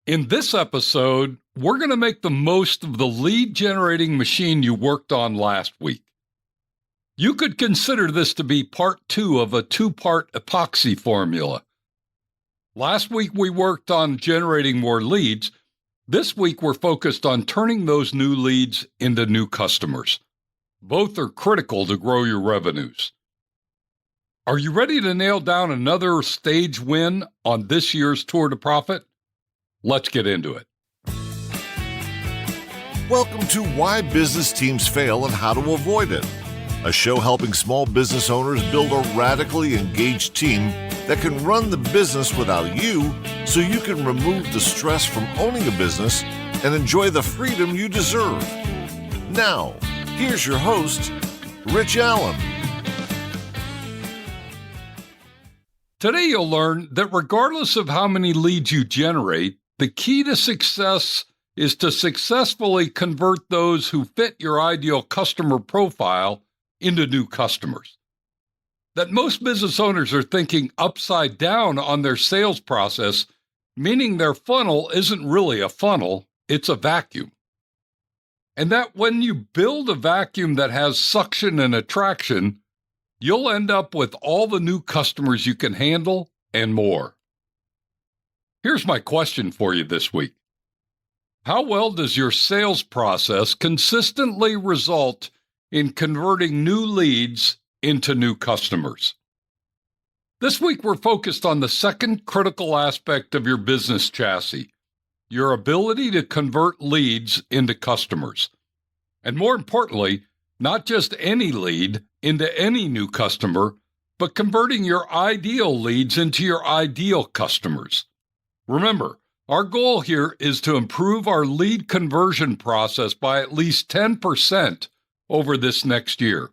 In this episode, we're going to make the most of the lead generating machine you worked on last week. You could consider this to be part 2 of a 2-part epoxy formula. Last week we worked on generating more leads. This week we're focused on turning those new leads into new customers. Both are critical to grow your revenues. Are you ready to nail down another stage win on this year's Tour to Profit? Let's get into it. Welcome to Why Business Teams Fail and How to Avoid It, a show helping small business owners build a radically engaged team that can run the business without you, so you can remove the stress from owning a business and enjoy the freedom you deserve. Now, here's your host, Rich Allen. Today you'll learn that regardless of how many leads you generate, the key to success is to successfully convert those who fit your ideal customer profile into new customers. That most business owners are thinking upside down on their sales process, meaning their funnel isn't really a funnel, it's a vacuum. And that when you build a vacuum that has suction and attraction, you'll end up with all the new customers you can handle and more. Here's my question for you this week. How well does your sales process consistently result in converting new leads into new customers? This week we're focused on the second critical aspect of your business chassis, your ability to convert leads into customers. And more importantly, not just any lead into any new customer, but converting your ideal leads into your ideal customers. Remember, our goal here is to improve our lead conversion process by at least 10% over this next year.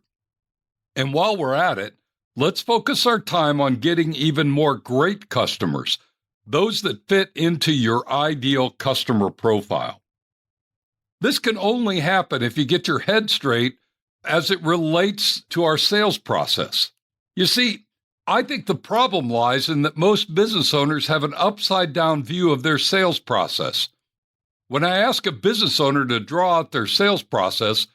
And while we're at it, let's focus our time on getting even more great customers, those that fit into your ideal customer profile. This can only happen if you get your head straight as it relates to our sales process. You see, I think the problem lies in that most business owners have an upside-down view of their sales process. When I ask a business owner to draw out their sales process,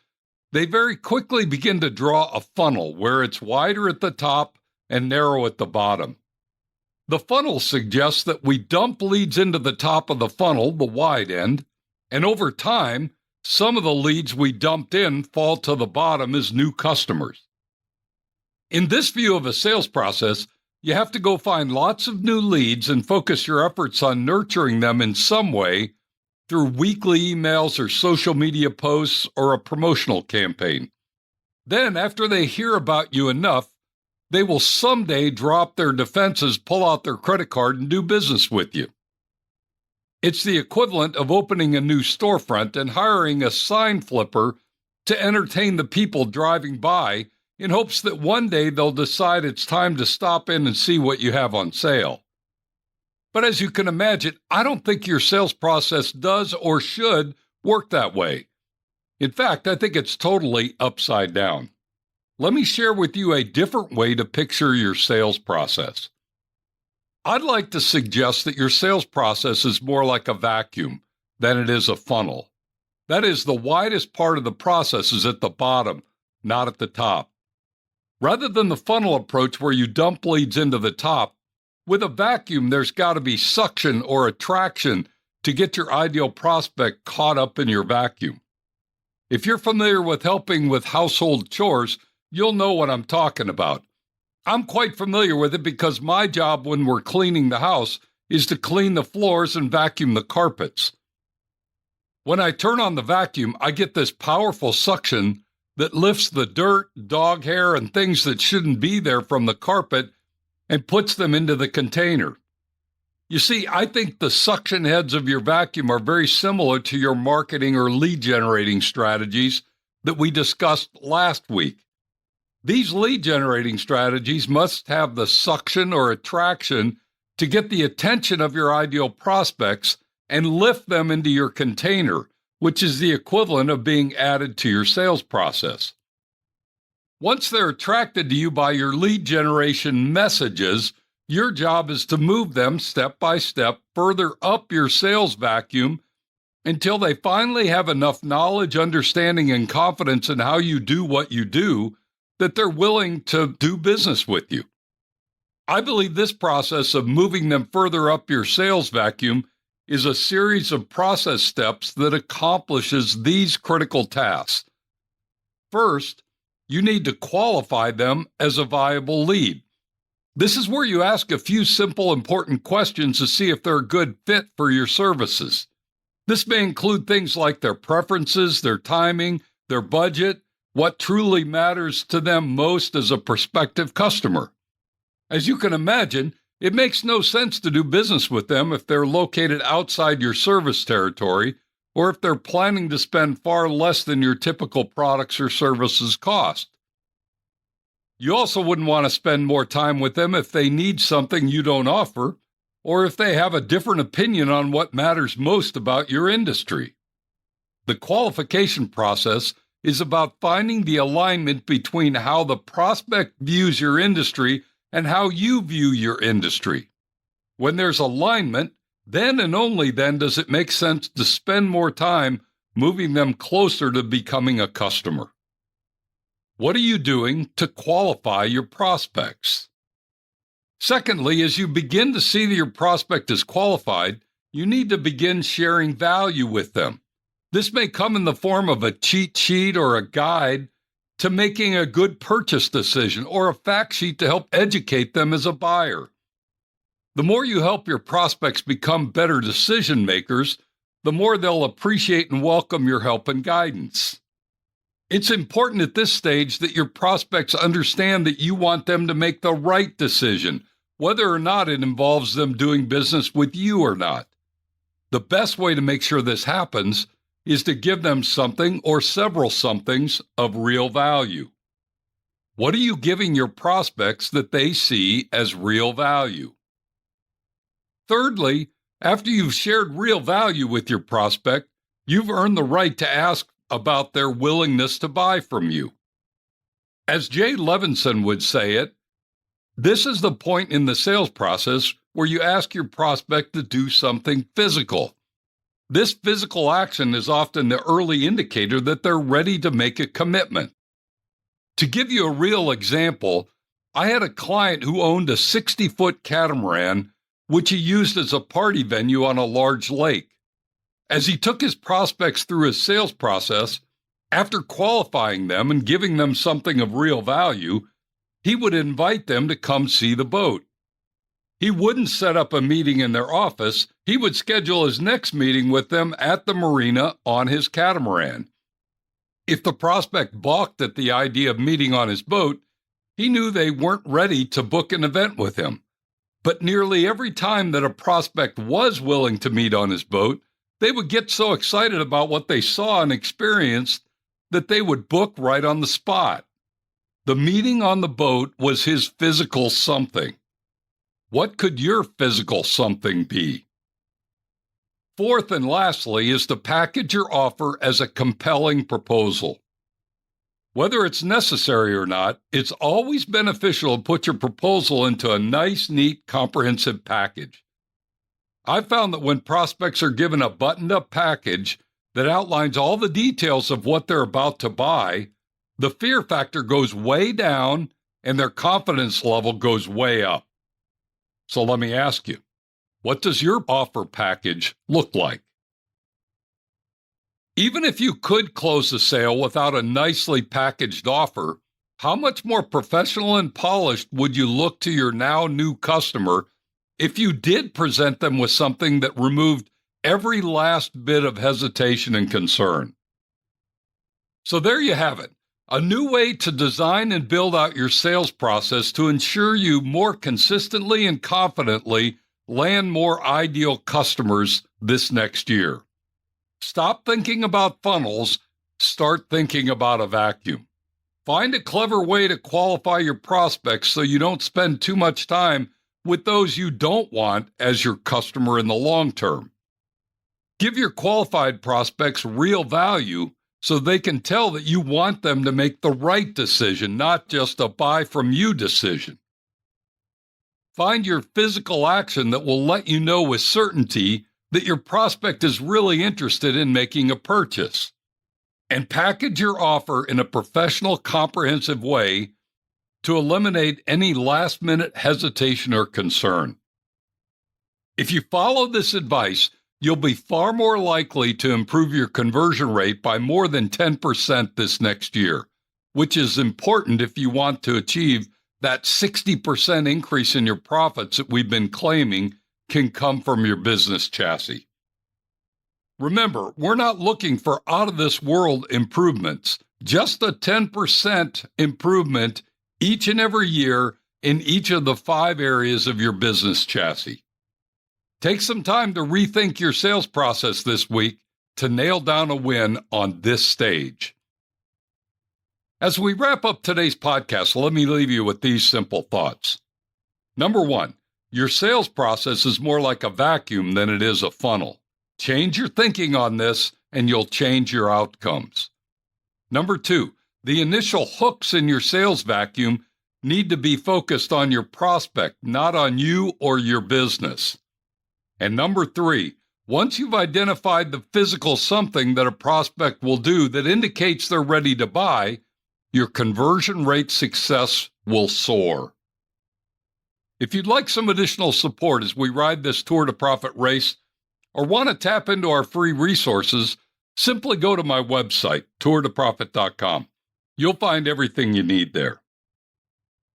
they very quickly begin to draw a funnel where it's wider at the top and narrow at the bottom. The funnel suggests that we dump leads into the top of the funnel, the wide end, and over time, some of the leads we dumped in fall to the bottom as new customers. In this view of a sales process, you have to go find lots of new leads and focus your efforts on nurturing them in some way through weekly emails or social media posts or a promotional campaign. Then, after they hear about you enough, they will someday drop their defenses, pull out their credit card, and do business with you. It's the equivalent of opening a new storefront and hiring a sign flipper to entertain the people driving by in hopes that one day they'll decide it's time to stop in and see what you have on sale. But as you can imagine, I don't think your sales process does or should work that way. In fact, I think it's totally upside down. Let me share with you a different way to picture your sales process. I'd like to suggest that your sales process is more like a vacuum than it is a funnel. That is, the widest part of the process is at the bottom, not at the top. Rather than the funnel approach where you dump leads into the top, with a vacuum there's got to be suction or attraction to get your ideal prospect caught up in your vacuum. If you're familiar with helping with household chores, you'll know what I'm talking about. I'm quite familiar with it because my job when we're cleaning the house is to clean the floors and vacuum the carpets. When I turn on the vacuum, I get this powerful suction that lifts the dirt, dog hair, and things that shouldn't be there from the carpet and puts them into the container. You see, I think the suction heads of your vacuum are very similar to your marketing or lead generating strategies that we discussed last week. These lead generating strategies must have the suction or attraction to get the attention of your ideal prospects and lift them into your container, which is the equivalent of being added to your sales process. Once they're attracted to you by your lead generation messages, your job is to move them step by step further up your sales vacuum until they finally have enough knowledge, understanding, and confidence in how you do what you do that they're willing to do business with you. I believe this process of moving them further up your sales vacuum is a series of process steps that accomplishes these critical tasks. First, you need to qualify them as a viable lead. This is where you ask a few simple, important questions to see if they're a good fit for your services. This may include things like their preferences, their timing, their budget, what truly matters to them most as a prospective customer. As you can imagine, it makes no sense to do business with them if they're located outside your service territory or if they're planning to spend far less than your typical products or services cost. You also wouldn't want to spend more time with them if they need something you don't offer, or if they have a different opinion on what matters most about your industry. The qualification process is about finding the alignment between how the prospect views your industry and how you view your industry. When there's alignment, then and only then does it make sense to spend more time moving them closer to becoming a customer. What are you doing to qualify your prospects? Secondly, as you begin to see that your prospect is qualified, you need to begin sharing value with them. This may come in the form of a cheat sheet or a guide to making a good purchase decision or a fact sheet to help educate them as a buyer. The more you help your prospects become better decision makers, the more they'll appreciate and welcome your help and guidance. It's important at this stage that your prospects understand that you want them to make the right decision, whether or not it involves them doing business with you or not. The best way to make sure this happens is to give them something or several somethings of real value. What are you giving your prospects that they see as real value? Thirdly, after you've shared real value with your prospect, you've earned the right to ask about their willingness to buy from you. As Jay Levinson would say it, this is the point in the sales process where you ask your prospect to do something physical. This physical action is often the early indicator that they're ready to make a commitment. To give you a real example, I had a client who owned a 60-foot catamaran, which he used as a party venue on a large lake. As he took his prospects through his sales process, after qualifying them and giving them something of real value, he would invite them to come see the boat. He wouldn't set up a meeting in their office. He would schedule his next meeting with them at the marina on his catamaran. If the prospect balked at the idea of meeting on his boat, he knew they weren't ready to book an event with him. But nearly every time that a prospect was willing to meet on his boat, they would get so excited about what they saw and experienced that they would book right on the spot. The meeting on the boat was his physical something. What could your physical something be? Fourth and lastly is to package your offer as a compelling proposal. Whether it's necessary or not, it's always beneficial to put your proposal into a nice, neat, comprehensive package. I've found that when prospects are given a buttoned-up package that outlines all the details of what they're about to buy, the fear factor goes way down and their confidence level goes way up. So let me ask you, what does your offer package look like? Even if you could close the sale without a nicely packaged offer, how much more professional and polished would you look to your now new customer if you did present them with something that removed every last bit of hesitation and concern? So there you have it. A new way to design and build out your sales process to ensure you more consistently and confidently land more ideal customers this next year. Stop thinking about funnels, start thinking about a vacuum. Find a clever way to qualify your prospects so you don't spend too much time with those you don't want as your customer in the long term. Give your qualified prospects real value so they can tell that you want them to make the right decision, not just a buy from you decision. Find your physical action that will let you know with certainty that your prospect is really interested in making a purchase. And package your offer in a professional, comprehensive way to eliminate any last-minute hesitation or concern. If you follow this advice, you'll be far more likely to improve your conversion rate by more than 10% this next year, which is important if you want to achieve that 60% increase in your profits that we've been claiming can come from your business chassis. Remember, we're not looking for out-of-this-world improvements, just a 10% improvement each and every year in each of the 5 areas of your business chassis. Take some time to rethink your sales process this week to nail down a win on this stage. As we wrap up today's podcast, let me leave you with these simple thoughts. Number 1, your sales process is more like a vacuum than it is a funnel. Change your thinking on this and you'll change your outcomes. Number 2, the initial hooks in your sales vacuum need to be focused on your prospect, not on you or your business. And number 3, once you've identified the physical something that a prospect will do that indicates they're ready to buy, your conversion rate success will soar. If you'd like some additional support as we ride this Tour to Profit race, or want to tap into our free resources, simply go to my website, tourtoprofit.com. You'll find everything you need there.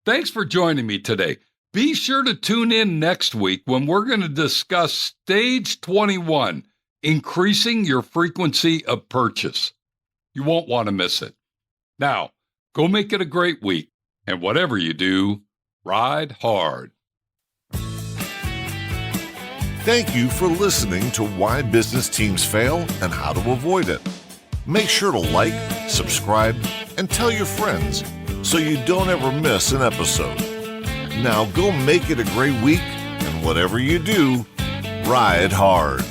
Thanks for joining me today. Be sure to tune in next week when we're going to discuss Stage 21, increasing your frequency of purchase. You won't want to miss it. Now, go make it a great week, and whatever you do, ride hard. Thank you for listening to Why Business Teams Fail and How to Avoid It. Make sure to like, subscribe, and tell your friends so you don't ever miss an episode. Now go make it a great week, and whatever you do, ride hard.